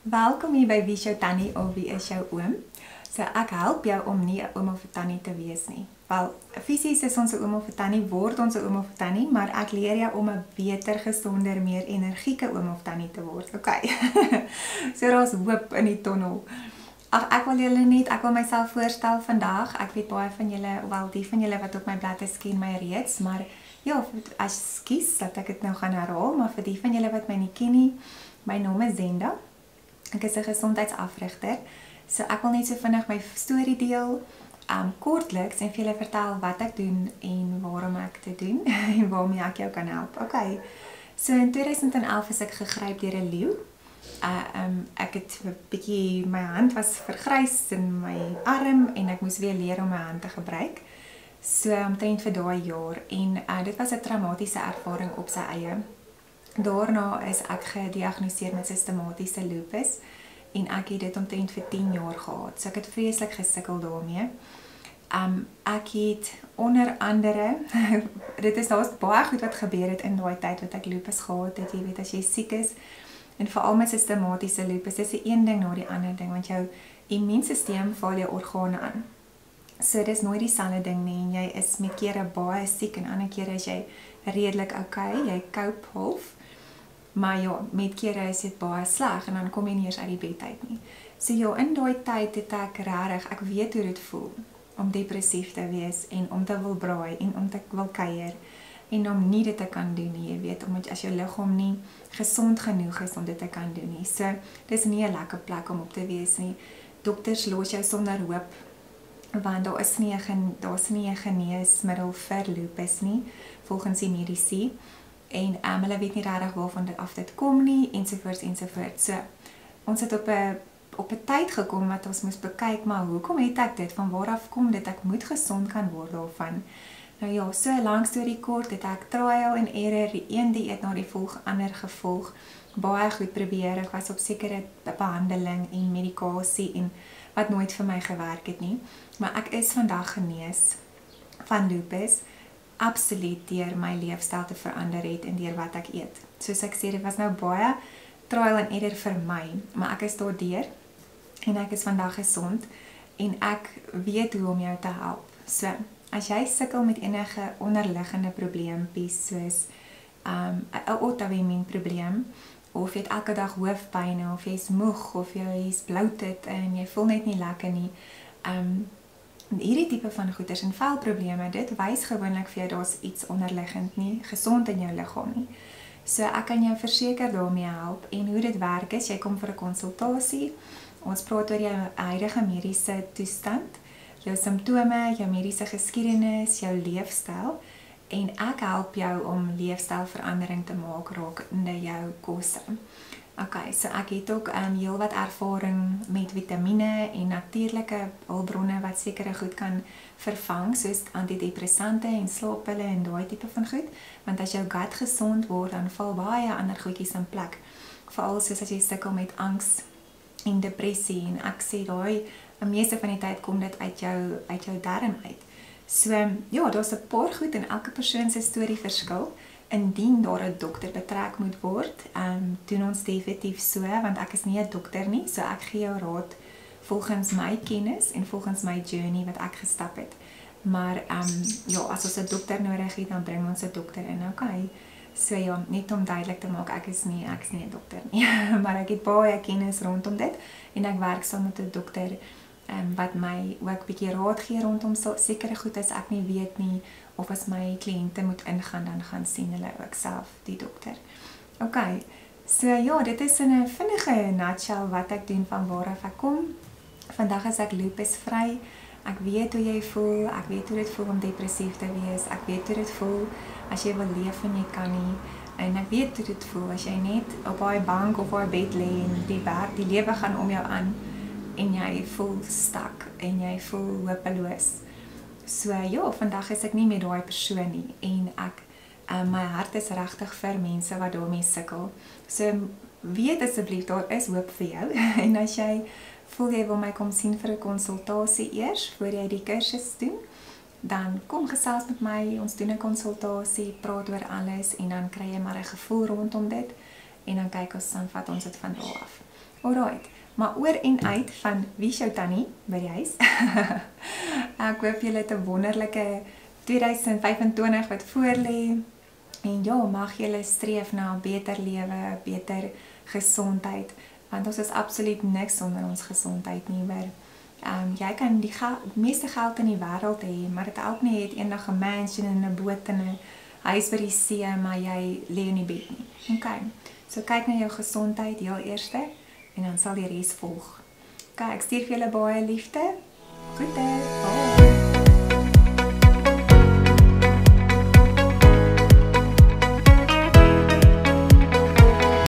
Welkom hier by Wie is jou tannie of wie is jou oom? So ek help jou om nie 'n oom of 'n tannie te wees nie. Wel, fisies is ons 'n oom of 'n tannie, word ons 'n oom of 'n tannie, maar ek leer jou om 'n beter, gesonder, meer energieke oom of tannie te word. Okay. So daar's hoop in die tonnel. Ag, ek wil myself voorstel vandag. Ek weet baie van julle, wel die van julle wat op my blad is ken my reeds, maar ja, ekskuus dat ek dit nou gaan herhaal, maar vir die van julle wat my nie ken nie, my naam is Zenda. Ek is 'n gesondheidsafrigter. So ek wil net so vinnig my storie deel, kortliks en vir julle vertel wat ek doen en waarom ek dit doen en waarmee ek jou kan help. Okay. So in 2011 is ek gegryp deur 'n leeu. Ek het 'n bietjie, my hand was vergrys in my arm en ek moes weer leer om my hand te gebruik. So omtrent vir daai jaar en dit was 'n traumatiese ervaring op sy eie. Daarna is ek gediagnoseer met sistematiese lupus en ek het dit omtrent vir 10 jaar gehad. So ek het vreeslik gesukkel daarmee. Ek het onder andere daar's baie goed wat gebeur het in daai tyd wat ek lupus gehad het. Jy weet, as jy siek is en veral met sistematiese lupus, dis 'n een ding na die ander ding want jou immuunstelsel val jou organe aan. So dis nooit dieselfde ding nie en jy is met kere baie siek en ander kere is jy redelik okay, jy cope half. Maar ja, met kere is dit baie sleg en dan kom jy nie eers uit die bed uit nie. So ja, in daai tyd het ek regtig, ek weet hoe dit voel om depressief te wees en om te wil braai en om te wil kuier en om nie dit te kan doen nie, jy weet, omdat as jou liggaam nie gesond genoeg is om dit te kan doen nie. So dis nie 'n lekker plek om op te wees nie. Dokters los jou sonder hoop want daar's nie 'n geneesmiddel vir lupus nie volgens die mediese. En hulle weet nie regtig waarvan dit af dit kom nie, ensovoorts. So, ons het op 'n tyd gekom wat ons moes bekyk, maar hoekom het ek dit? Van waar af kom dit? Ek moet gesond kan word daarvan. Nou ja, so lank storie kort, het ek trial en error, die een dieet na die ander gevolg, baie goed probeer, ek was op sekere behandeling en medikasie en wat nooit vir my gewerk het nie. Maar ek is vandag genees van lupus, absoluut deur my leefstyl te verander het en deur wat ek eet. Soos ek sê, dit was nou baie trial and error vir my, maar ek is daardeur en ek is vandag gesond en ek weet hoe om jou te help. So, as jy sukkel met enige onderliggende probleempies soos 'n auto-immuun probleem of jy het elke dag hoofpyn of jy's moeg of jy's bloated en jy voel net nie lekker nie, hierdie tipe van goeters en velprobleme, dit wys gewoonlik vir jou daar's iets onderliggend nie gesond in jou liggaam nie. So ek kan jou verseker daarmee help en hoe dit werk is, jy kom vir 'n konsultasie. Ons praat oor jou huidige mediese toestand, jou simptome, jou mediese geskiedenis, jou leefstyl en ek help jou om leefstylverandering te maak rakende jou kosse. Okay, so ek het ook heel wat ervaring met vitamiene en natuurlike hulpbronne wat sekere goed kan vervang, soos antidepressante en slaappille en daai tipe van goed, want as jou gut gesond word, dan val baie ander goedjies in plek, veral soos as jy sukkel met angs en depressie, en ek sê daai, die meeste van die tyd kom dit uit jou darm uit. So, ja, daar's 'n paar goed en elke persoon se storie verskil. Indien daar 'n dokter betrek moet word, doen ons definitief so, want ek is nie 'n dokter nie, so ek gee jou raad volgens my kennis en volgens my journey wat ek gestap het. Maar ja, as ons 'n dokter nodig het, dan bring ons 'n dokter in, okay. So ja, net om duidelik te maak, ek is nie 'n dokter nie, maar ek het baie kennis rondom dit en ek werk saam met 'n dokter wat my ook bietjie raad gee rondom sekere goed as ek nie weet nie, of as my kliënte moet ingaan, dan gaan sien hulle ook self die dokter. Okay, so ja, dit is in 'n vinnige nutshell wat ek doen van waar af ek kom. Vandag is ek lupusvry. Ek weet hoe jy voel, ek weet hoe dit voel om depressief te wees, ek weet hoe dit voel as jy wil leef en jy kan nie, en ek weet hoe dit voel as jy net op daai bank of daai bed lê en die lewe gaan om jou aan en jy voel stak en jy voel hopeloos. So ja, vandag is ek nie meer daai persoon nie en my hart is regtig vir mense wat daarmee sukkel. So weet asseblief, daar is hoop vir jou en as jy voel jy wil my kom sien vir 'n konsultasie eers voor jy die kursus doen, dan kom gesels met my, ons doen 'n konsultasie, praat oor alles en dan kry jy maar 'n gevoel rondom dit en dan kyk ons, dan vat ons dit van daar af. Alright, maar oor en uit van Wie is jou tannie by die huis. Ek hoop julle het 'n wonderlike 2025 wat voorlê. En ja, mag julle streef na 'n beter lewe, beter gesondheid, want ons is absoluut niks sonder ons gesondheid nie, maar jy kan die meeste geld in die wêreld hê, maar dit help nie, jy het eendag 'n mansion en 'n boot en 'n huis by die see, maar jy lê in die bed nie. Okay, so kyk na jou gesondheid heel eerste, en dan sal die res volg. Okay, ek stuur vir julle baie liefde. Groete. Bye.